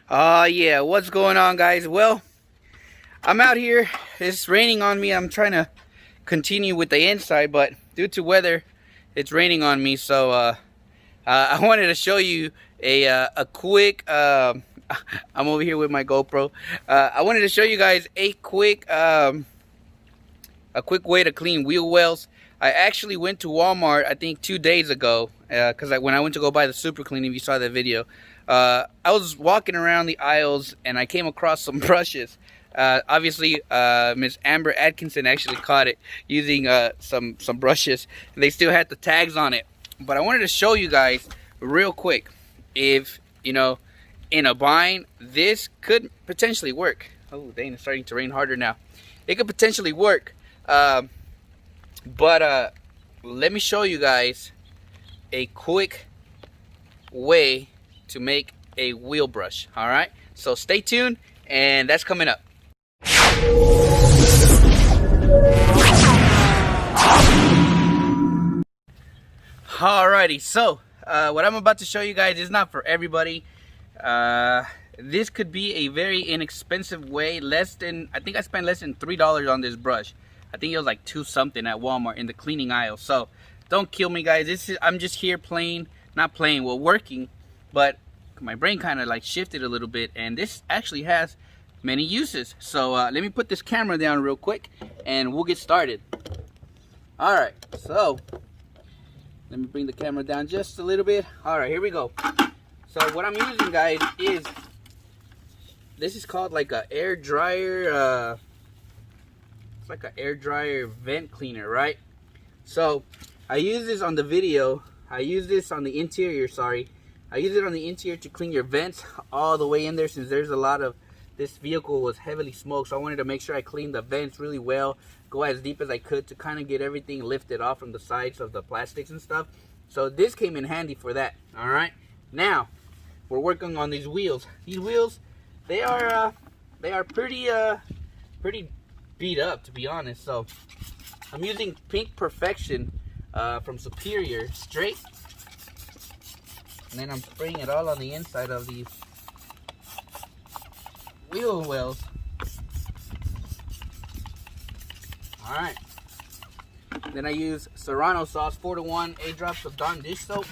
Yeah, what's going on, guys? Well, I'm out here. It's raining on me. I'm trying to continue with the inside, but due to weather, it's raining on me. So I wanted to show you a quick. I'm over here with my GoPro. I wanted to show you guys a quick way to clean wheel wells. I actually went to Walmart, I think 2 days ago, because when I went to go buy the super clean, if you saw that video, I was walking around the aisles and I came across some brushes. Obviously, Miss Amber Atkinson actually caught it using some brushes, and they still had the tags on it. But I wanted to show you guys real quick, if you know, in a bind, this could potentially work. Oh, dang, it's starting to rain harder now. It could potentially work. But let me show you guys a quick way to make a wheel brush. All right, so stay tuned, and that's coming up. Alrighty, so what I'm about to show you guys is not for everybody. This could be a very inexpensive way. I think I spent less than $3 on this brush. I think it was like $2 something at Walmart in the cleaning aisle. So don't kill me, guys. I'm just here working, but my brain kind of like shifted a little bit, and this actually has many uses. So let me put this camera down real quick and we'll get started. All right, so let me bring the camera down just a little bit. All right, here we go. So what I'm using, guys, this is called like a air dryer. It's like an air dryer vent cleaner, right? So I use this on the video. I use this on the interior, sorry. I use it on the interior to clean your vents all the way in there, since there's a lot of, this vehicle was heavily smoked. So I wanted to make sure I cleaned the vents really well, go as deep as I could to kind of get everything lifted off from the sides of the plastics and stuff. So this came in handy for that. All right, now we're working on these wheels. These wheels, they are pretty beat up, to be honest. So I'm using Pink Perfection from Superior straight, and then I'm spraying it all on the inside of these wheel wells. All right, then I use Serrano sauce 4-to-1, 8 drops of Dawn dish soap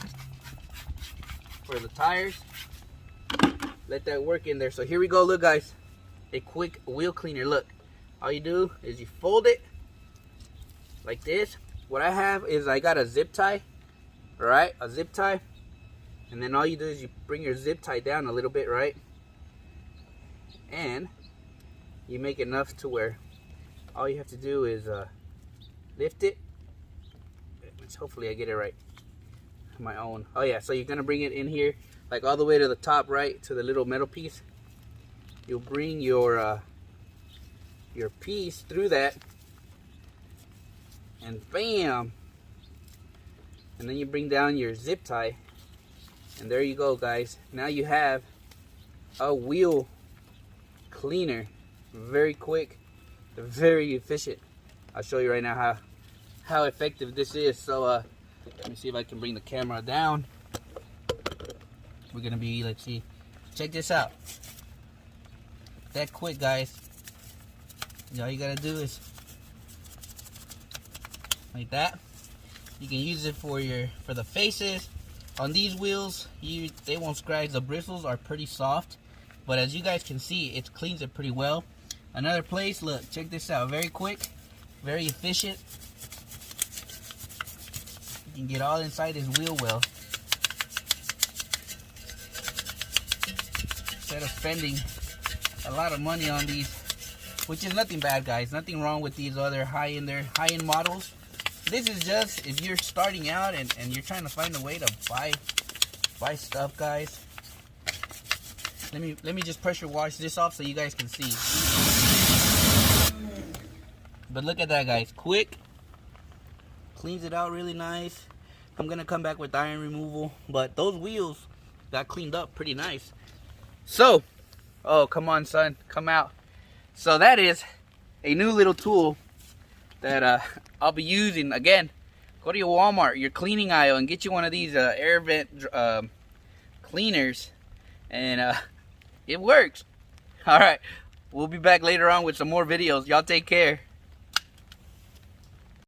for the tires. Let that work in there. So here we go. Look, guys, a quick wheel cleaner. Look, all you do is you fold it like this. What I have is I got a zip tie, right? A zip tie. And then all you do is you bring your zip tie down a little bit, right? And you make enough to where all you have to do is lift it. Which hopefully I get it right. My own. Oh yeah, so you're gonna bring it in here, like all the way to the top, right? To the little metal piece. You'll bring your piece through that, and bam, and then you bring down your zip tie, and there you go, guys. Now you have a wheel cleaner. Very quick, very efficient. I'll show you right now how effective this is. So let me see if I can bring the camera down. We're gonna be, let's see, check this out. That quick, guys. All you gotta do is like that. You can use it for the faces. On these wheels, they won't scratch. The bristles are pretty soft, but as you guys can see, it cleans it pretty well. Another place, look, check this out. Very quick, very efficient. You can get all inside this wheel well instead of spending a lot of money on these, which is nothing bad, guys. Nothing wrong with these other high-end models. This is just if you're starting out and you're trying to find a way to buy stuff, guys. Let me just pressure wash this off so you guys can see. But look at that, guys. Quick, cleans it out really nice. I'm gonna come back with iron removal, but those wheels got cleaned up pretty nice. So, oh, come on, son, come out. So that is a new little tool that I'll be using. Again, go to your Walmart, your cleaning aisle, and get you one of these air vent cleaners, and It works. All right. We'll be back later on with some more videos. Y'all take care.